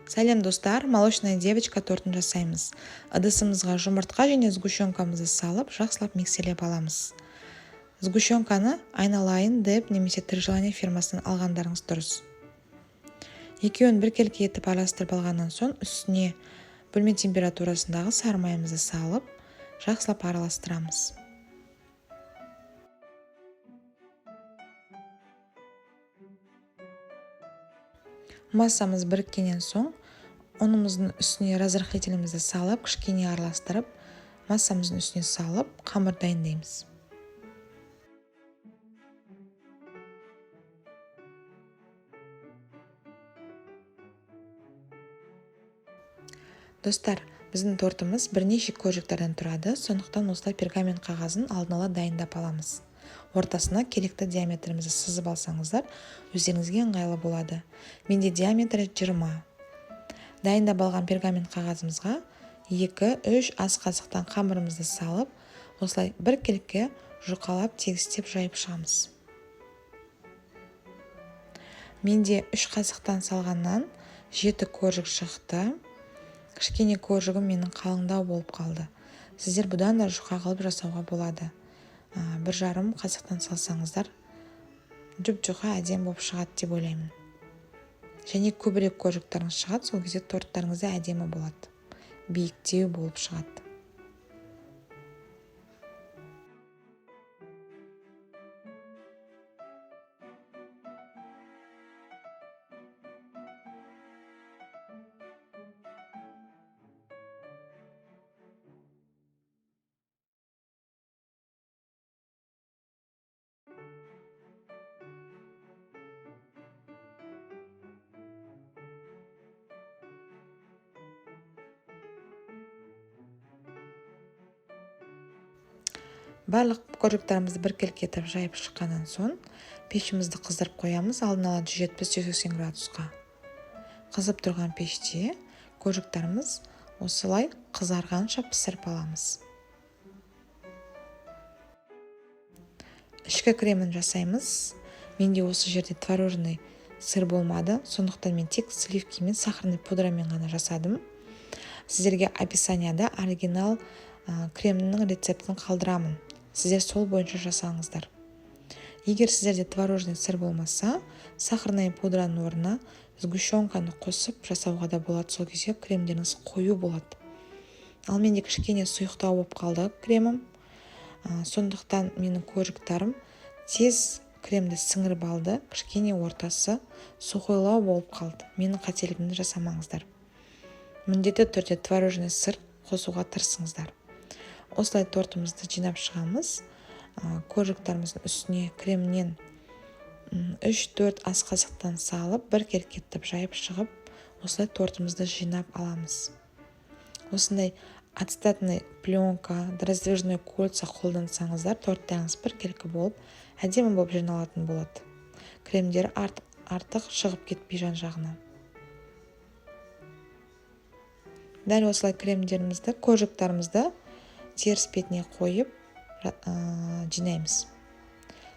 Сәлем достар, молочная девочка тортын жасаймыз. Ыдысымызға жұмыртқа және сгущенкамызды салып, жақсылап миксерлеп аламыз. Сгущенканы айналайын деп немесе тірі желание фирмасынан алғандарыңыз дұрыс. Екеуін біркелкі етіп араластырып алғаннан соң үстіне бөлме температурасындағы сары майымызды салып, жақсылап араластырамыз. Массамыз біріккеннен соң ұнымыздың үстіне разрыхлителімізді салып, кішкене араластырып, массамыздың үстіне салып, қамыр дайындаймыз. Достар, біздің тортымыз бірнеше көжіктерден тұрады, сондықтан осылай пергамент қағазын алдын ала дайындап аламыз. Ортасына керекті диаметрімізді сызып алсаңыздар, өздеріңізге ыңғайлы болады. Менде диаметрі 20. Дайындап алған пергамент қағазымызға 2-3 ас қасықтан қамырымызды салып, осылай біркелкі жұқалап тегістеп жайып шығамыз. Менде 3 қасықтан салғаннан 7 көжік шықты. Кішкене көжігім менің қалыңдау болып қалды. Сіздер бұдан да жұқа қылып жасауға болады. 1,5 қасықтан салсаңыздар, жұп-жұқа әдем болып шығады деп ойлаймын. Және көбірек көжіктеріңіз шығады, сол кезде торттарыңыз да әдемі болады. Биіктеу болып шығады. Барлық көжіктерімізді біркелкі етіп жайып шыққаннан соң, пешімізді қыздырып қоямыз, алдын ала 170-180 градусқа. Қызып тұрған пеште көжіктеріміз осылай қызарғанша пісіріп аламыз. Ішкі кремін жасаймыз. Менде осы жерде творожный сыр болмады, сондықтан мен тек сливки мен сахарный пудрамен ғана жасадым. Сіздерге описанияда оригинал кремнің рецептін қалдырамын. Сіздер сол бойынша жасаңыздар. Егер сіздерде творожный сыр болмаса, сахарный пудраның орнына сгущенканы қосып жасауға да болады, сол кезде кремдеріңіз қою болады. Ал менде кішкене сұйықтау болып қалды кремім. Сондықтан менің көжіктерім тез кремді сіңіріп алды, кішкене ортасы сухойлау болып қалды. Менің қателігімді жасамаңыздар. Міндетті түрде творожный сыр қосуға тырысыңыздар. Осылай тортымызды жинап шығамыз. Көжіктеріміздің үстіне кремнен 3-4 ас қасықтан салып, біркелкі етіп жайып шығып, осылай тортымызды жинап аламыз. Осындай ацетатный пленка, раздвижной кольца қолдансаңыздар, торттарыңыз біркелкі болып, әдемі болып жиналатын болады. Кремдер артық шығып кетпей жан-жағына. Дәл осылай кремдерімізді, көжіктерімізді теріс бетіне қойып жинаймыз.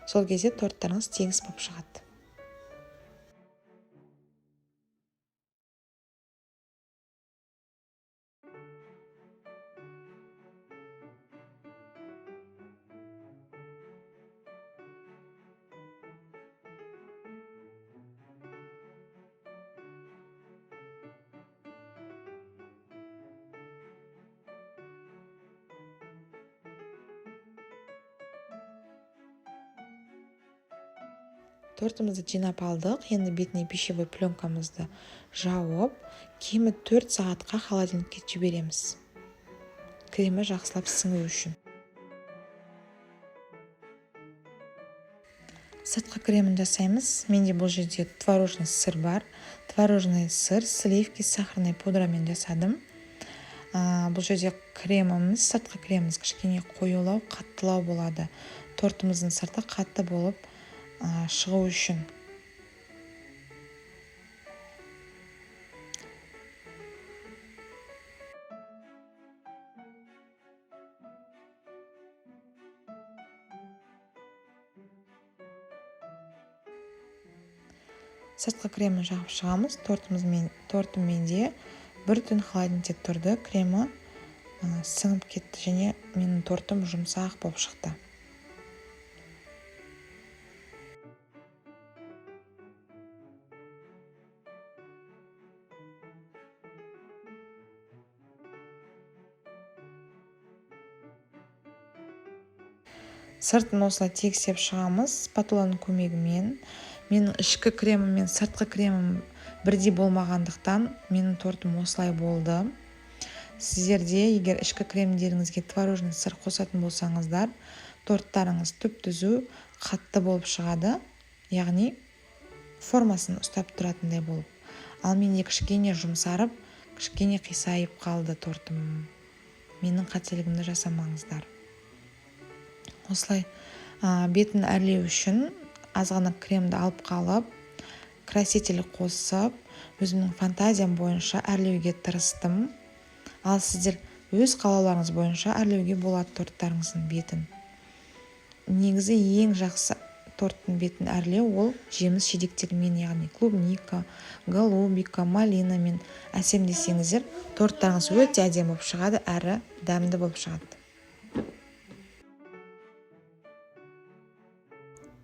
Сол кезде торттарыңыз тегіс болып шығады. Тортымызды жинап алдық. Енді бетіне пищевой пленкамызды жауып, кемі 4 сағатқа холодильникке жібереміз. Кремі жақсылап сіңу үшін. Сыртқы кремін жасаймыз. Менде бұл жерде творожный сыр бар. Творожный сыр, сливки, сахарный пудрамен жасадым. Бұл жерде креміміз, сыртқы креміміз кішкене қоюлау, қаттылау болады. Тортымыздың сырты қатты болып шығу үшін. сыртқы кремін жағып шығамыз. Тортыммен де бір түн холодильникте тұрды. Кремі сіңіп кетті және менің тортым жұмсақ болып шықты. Сыртын осылай тегістеп шығамыз спатуланың көмегімен. Менің ішкі кремім мен сыртқы кремім бірдей болмағандықтан менің тортым осылай болды. Сіздерде егер ішкі кремдеріңізге творожный сыр қосатын болсаңыздар, торттарыңыз түп-түзу қатты болып шығады, яғни формасын ұстап тұратындай болып. Ал менде кішкене жұмсарып, кішкене қисайып қалды тортым. Менің қателігімді жасамаңыздар. Осылай бетін әрлеу үшін азғана кремді алып қалып, краситель қосып, өзімнің фантазиям бойынша әрлеуге тырыстым. Ал сіздер өз қалауларыңыз бойынша әрлеуге болады торттарыңыздың бетін. Негізі ең жақсы торттың бетін әрлеу ол жеміс жидектермен, яғни клубника, голубика, малина мен әсемдесеңіздер, торттарыңыз өте әдемі болып шығады, әрі дәмді болып шығады.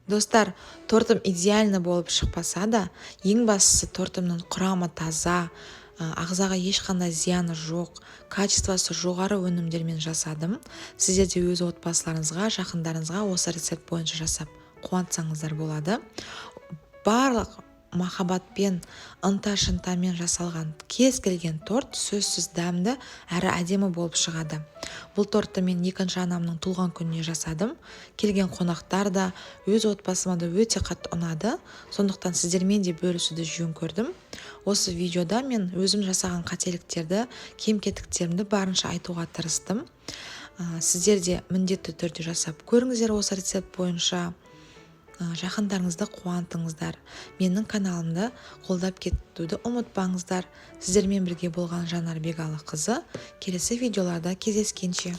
Достар, тортым идеальны болып шықпаса да, ең бастысы тортымның құрамы таза, ағзаға ешқандай зияны жоқ, качествосы жоғары өнімдермен жасадым. Сіздер де өз отбасыларыңызға, жақындарыңызға осы рецепт бойынша жасап қуантсаңыздар болады. Барлық махаббатпен, ынта-шынтамен жасалған кез келген торт сөзсіз дәмді әрі әдемі болып шығады. Бұл тортты мен екінші анамның туылған күніне жасадым. Келген қонақтар да, өз отбасыма да өте қатты ұнады. Сондықтан сіздермен де бөлісуді жөн көрдім. Осы видеода мен өзім жасаған қателіктерді, кем-кетіктерімді барынша айтуға тырыстым. Сіздер де міндетті түрде жасап көріңіздер осы рецепт бойынша. Жақындарыңызды қуантыңыздар. Менің каналымды қолдап кетуді ұмытпаңыздар. Сіздермен бірге болған Жанар Бегалықызы. Келесі видеоларда кездескенше.